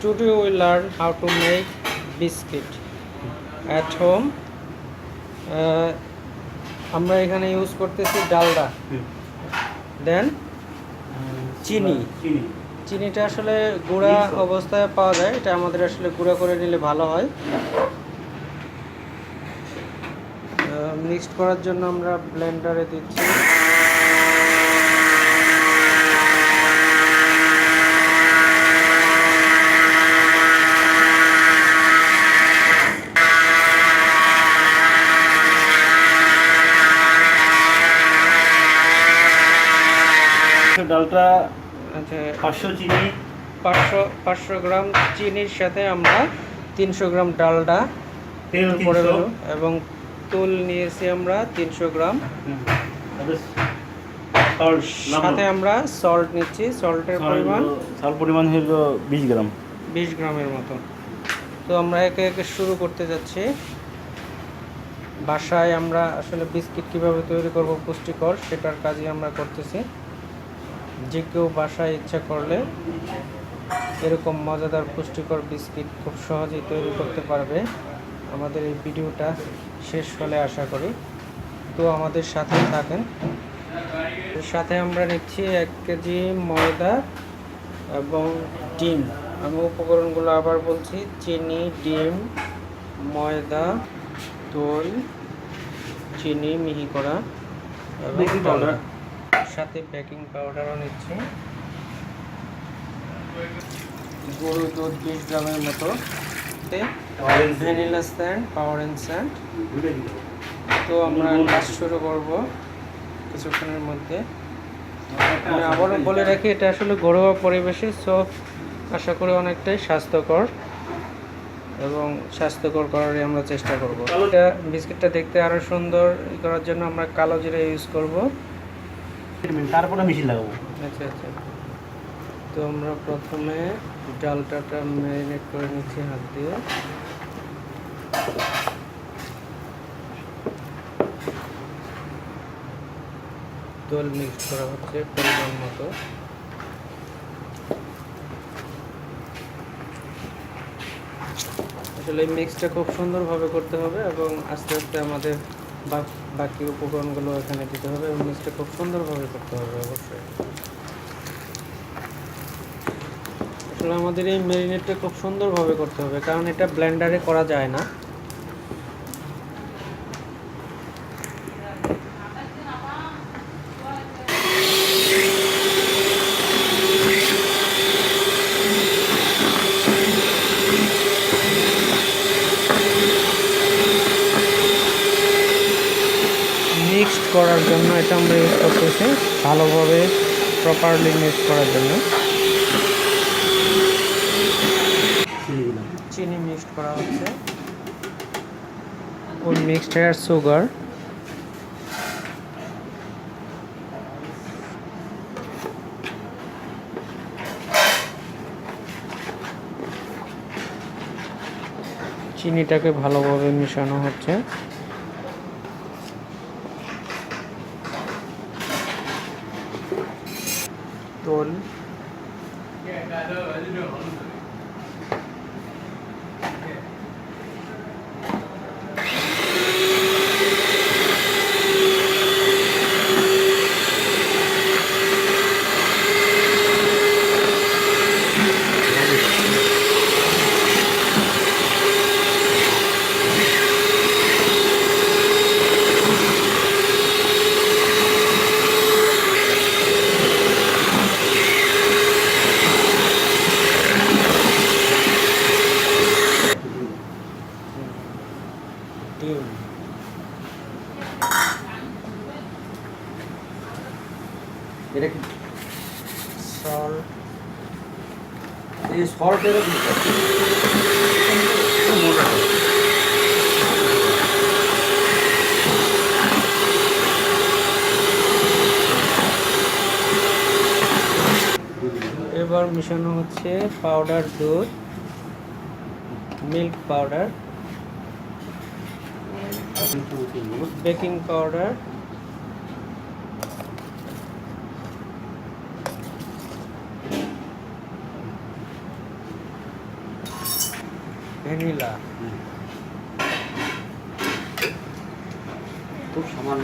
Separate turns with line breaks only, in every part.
Today we learn how to make biscuit at home. আমরা এখানে use করতেছি ডালডা, দেন চিনি। চিনিটা আসলে গুঁড়া অবস্থায় পাওয়া যায়, এটা আমাদের আসলে গুঁড়া করে নিলে ভালো হয়। মিক্সড করার জন্য আমরা ব্লেন্ডারে দিচ্ছি।
ডালটা
আচ্ছা,
500 চিনি,
500 গ্রাম চিনির সাথে আমরা 300 গ্রাম ডালডা
তেল
পরে
300
এবং তুল নিয়েছি আমরা 300 গ্রাম। সাথে আমরা সল্ট নিচ্ছি। সল্টের
পরিমাণ হলো 20 গ্রাম,
20 গ্রামের মতো। তো আমরা একে একে শুরু করতে যাচ্ছি। বাসায় আমরা আসলে বিস্কিট কিভাবে তৈরি করব পুষ্টিকর, সেটার কাজই আমরা করতেছি। যে কেউ বাসায় ইচ্ছা করলে এরকম মজাদার পুষ্টিকর বিস্কিট খুব সহজেই তৈরি করতে পারবে। আমাদের এই ভিডিওটা শেষ হলে আশা করি, তো আমাদের সাথেই থাকেন। এর সাথে আমরা নিচ্ছি 1 কেজি ময়দা এবং ডিম। আমি উপকরণগুলো আবার বলছি: চিনি, ডিম, ময়দা, দই, চিনি মিহি করা এবং পাউডার, সাথে বেকিং পাউডারও নিচ্ছি। গরুর দুধ 20 গ্রামের মতো, ভ্যানিলা স্যান্ড, পাওয়ার স্যান্ড। তো আমরা কাজ শুরু করব কিছুক্ষণের মধ্যে। আমি আবারও বলে রাখি, এটা আসলে ঘরোয়া পরিবেশে, সো আশা করি অনেকটাই স্বাস্থ্যকর এবং স্বাস্থ্যকর করারই আমরা চেষ্টা করব। এটা বিস্কিটটা দেখতে আরও সুন্দর করার জন্য আমরা কালো জিরা ইউজ করব।
তারপরে মেশিন লাগাবো।
আচ্ছা আচ্ছা। তো আমরা প্রথমে ডালটাটা ম্যারিনেট করে নিচ্ছি হাত দিয়ে। দই মিক্স করা হচ্ছে পরিমাণ মতো। আসলে এই মিক্সটা খুব সুন্দরভাবে করতে হবে এবং আস্তে আস্তে আমাদের বাকি উপকরণগুলো এখানে দিতে হবে এবং মিক্সটা খুব সুন্দরভাবে করতে হবে অবশ্যই। আসলে আমাদের এই ম্যারিনেটটা খুব সুন্দরভাবে করতে হবে, কারণ এটা ব্লেন্ডারে করা যায় না। মিক্সড করার জন্য এটা আমরা ইউজ করতেছি, ভালোভাবে প্রপারলি মিক্স করার জন্য। চিনি মিক্সড করা হচ্ছে, ওই মিক্সড হেয়ার সুগার, চিনিটাকে ভালোভাবে মিশানো হচ্ছে। তোল, ডিম,
এটা কি
সল্ট,
এই সল্টের মোটা।
এবার মিশানো হচ্ছে পাউডার দুধ, milk powder, baking powder, vanilla.
খুব সামান্য।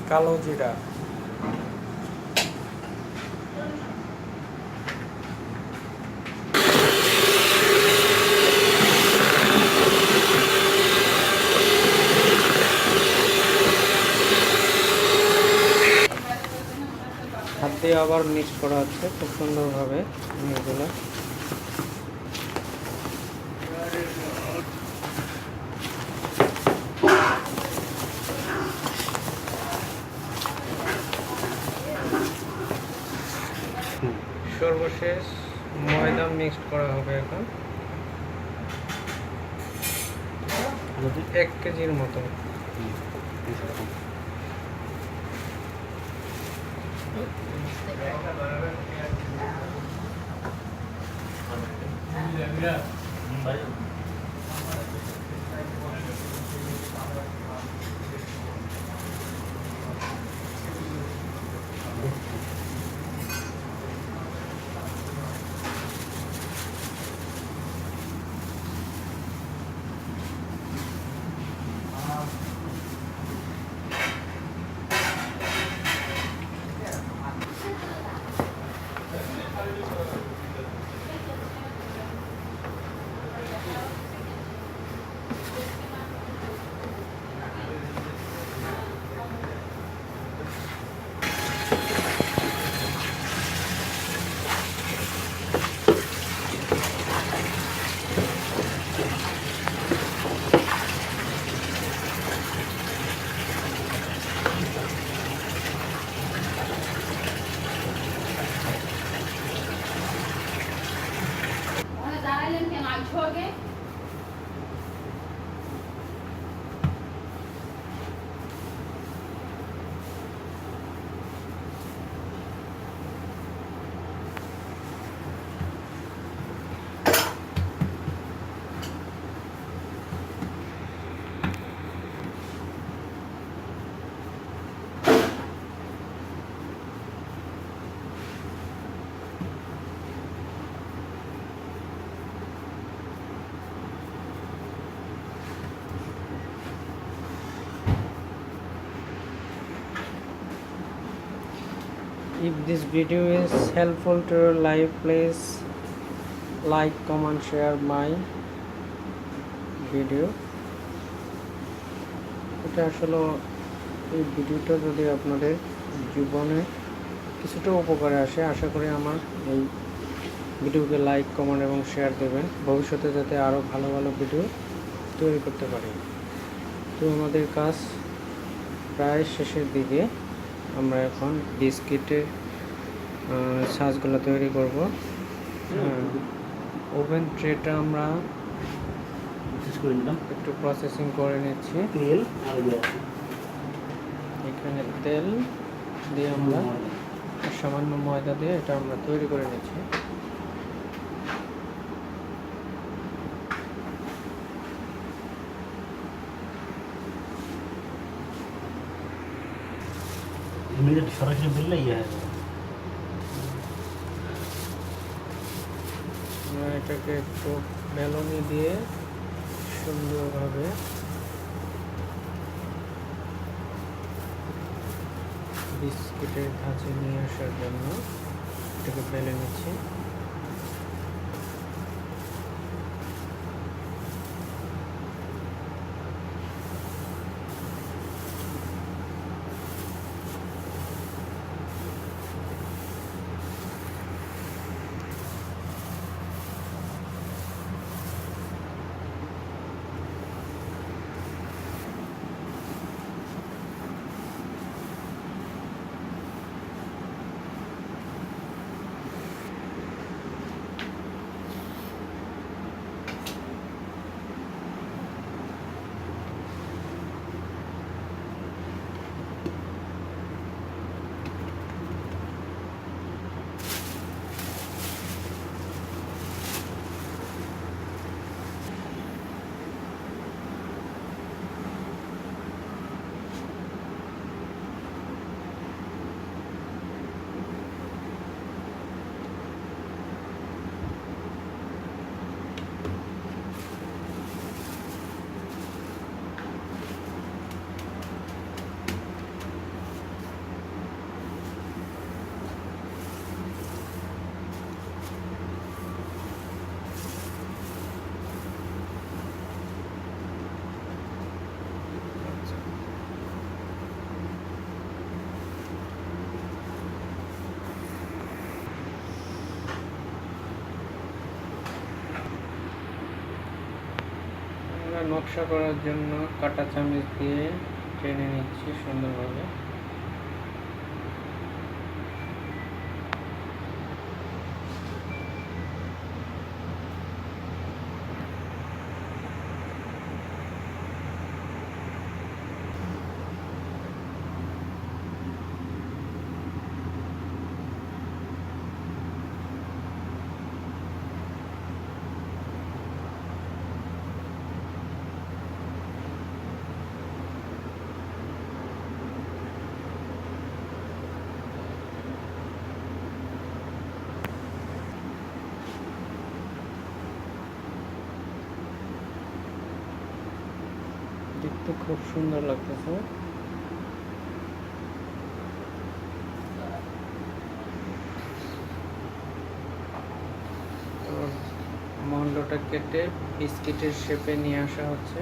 কালো জিরা, হাত দিয়ে আবার মিক্স করা হচ্ছে খুব সুন্দরভাবে এগুলো। সর্বশেষ ময়দা মিক্সড করা হবে এখন 1 কেজির মতো। If this video is helpful to your life, please like, comment, share my video. এটা আসলে এই ভিডিওটা যদি আপনাদের জীবনে কিছুটা উপকারে আসে, আশা করি আমার এই ভিডিওকে লাইক, কমেন্ট এবং শেয়ার দেবেন, ভবিষ্যতে যাতে আরও ভালো ভালো ভিডিও তৈরি করতে পারি। তো আমাদের কাজ প্রায় শেষের দিকে। আমরা এখন বিস্কিটের সাজগুলো তৈরি করব। ওভেন ট্রেটা আমরা একটু প্রসেসিং করে নিচ্ছি।
তেল
এখানে তেল দিয়ে আমরা সামান্য ময়দা দিয়ে এটা আমরা তৈরি করে নিচ্ছি।
সরাসরি বেললে
এটাকে একটু বেলুনি দিয়ে সুন্দরভাবে বিস্কিটের ধাঁচে নিয়ে আসার জন্য এটাকে বেলে নিচ্ছি। আমরা নকশা করার জন্য কাঁটা চামচ দিয়ে টেনে নিচ্ছি সুন্দরভাবে। দেখতে খুব সুন্দর লাগতেছে। তো মন্ডটা কেটে বিস্কিটের শেপে নিয়ে আসা হচ্ছে।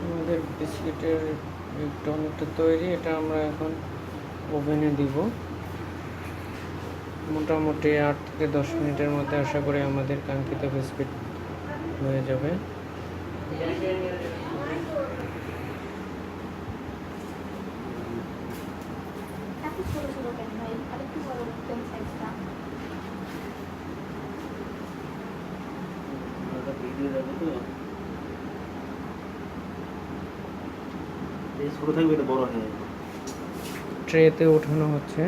আমাদের বিস্কিটের ডোনাটটা তৈরি, এটা আমরা এখন ওভেনে দিব। মোটামুটি 8 থেকে 10 মিনিটের মধ্যে আশা করি আমাদের কাঙ্ক্ষিত বিস্কিট হয়ে যাবে।
ছোট থাকবে, এটা বড় হয়ে যাবে।
ট্রেতে ওঠানো হচ্ছে।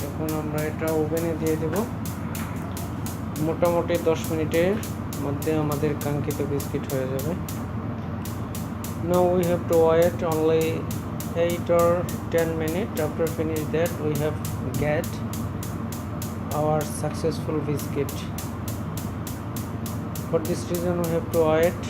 এখন আমরা এটা ওভেনে দিয়ে দেব। মোটামুটি 10 মিনিটের মধ্যে আমাদের কাঙ্ক্ষিত বিস্কিট হয়ে যাবে। Now we have to wait only 8 or 10 minutes. After finish that, we have get our successful biscuit. For this reason, we have to wait.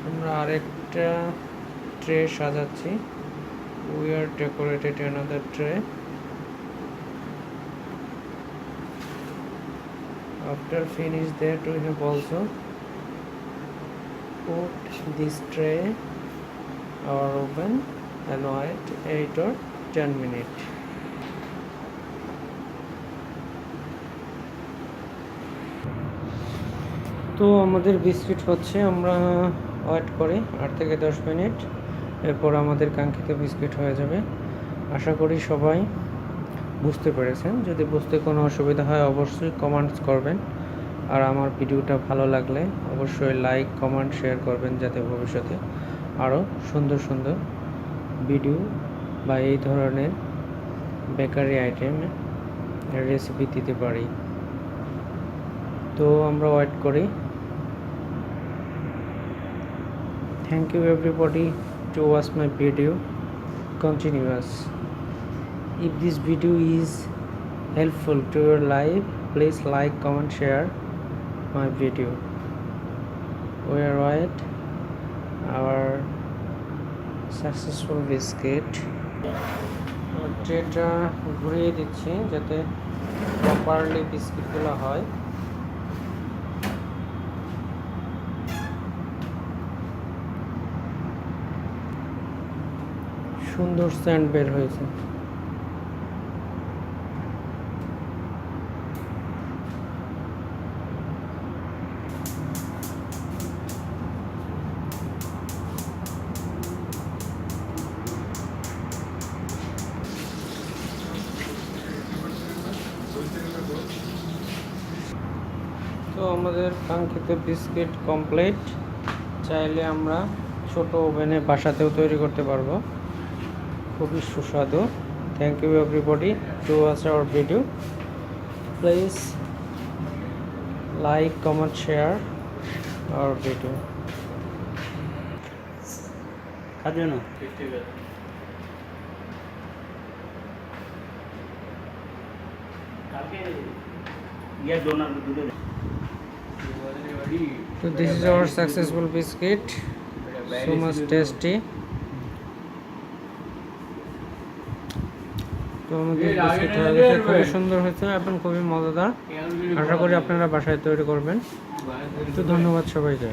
আমরা আরেকটা tray সাজাচ্ছি। We are decorated another tray. After finish that, we have also put this tray our oven and wait 8 or 10 minutes. তো আমাদের biscuit হচ্ছে, আমরা wait করি 8 থেকে 10 minute, এরপর আমাদের কাঙ্ক্ষিত বিস্কিট হয়ে যাবে। আশা করি সবাই বুঝতে পেরেছেন। যদি বুঝতে কোনো অসুবিধা হয় অবশ্যই কমেন্টস করবেন। আর আমার ভিডিওটা ভালো লাগলে অবশ্যই লাইক কমেন্ট শেয়ার করবেন, যাতে ভবিষ্যতে আরও সুন্দর সুন্দর ভিডিও বা এই ধরনের বেকারি আইটেম রেসিপি দিতে পারি। তো আমরা ওয়েট করি। Thank you everybody to watch my video continuous. If this video is helpful to your life, please like, comment, share my video. We are right our successful biscuit. ট্রেটা ঘুরিয়ে দিচ্ছি যাতে properly বিস্কিটগুলো হয়। সুন্দর স্যান্ড বের হয়েছে। তো আমাদের কাঙ্ক্ষিত বিস্কিট কমপ্লিট। চাইলে আমরা ছোট ওভেনে বাসাতেও তৈরি করতে পারবো, খুবই সুস্বাদু। Thank you everybody to watch our video. Please like comment share our video.
খাদ্য না
So this is our successful biscuit, so much tasty. তো আমাদের বিস্কিট হয়ে গেছে, খুবই সুন্দর হয়েছে এবং খুবই মজাদার। আশা করি আপনারা বাসায় তৈরি করবেন। তো ধন্যবাদ সবাইকে।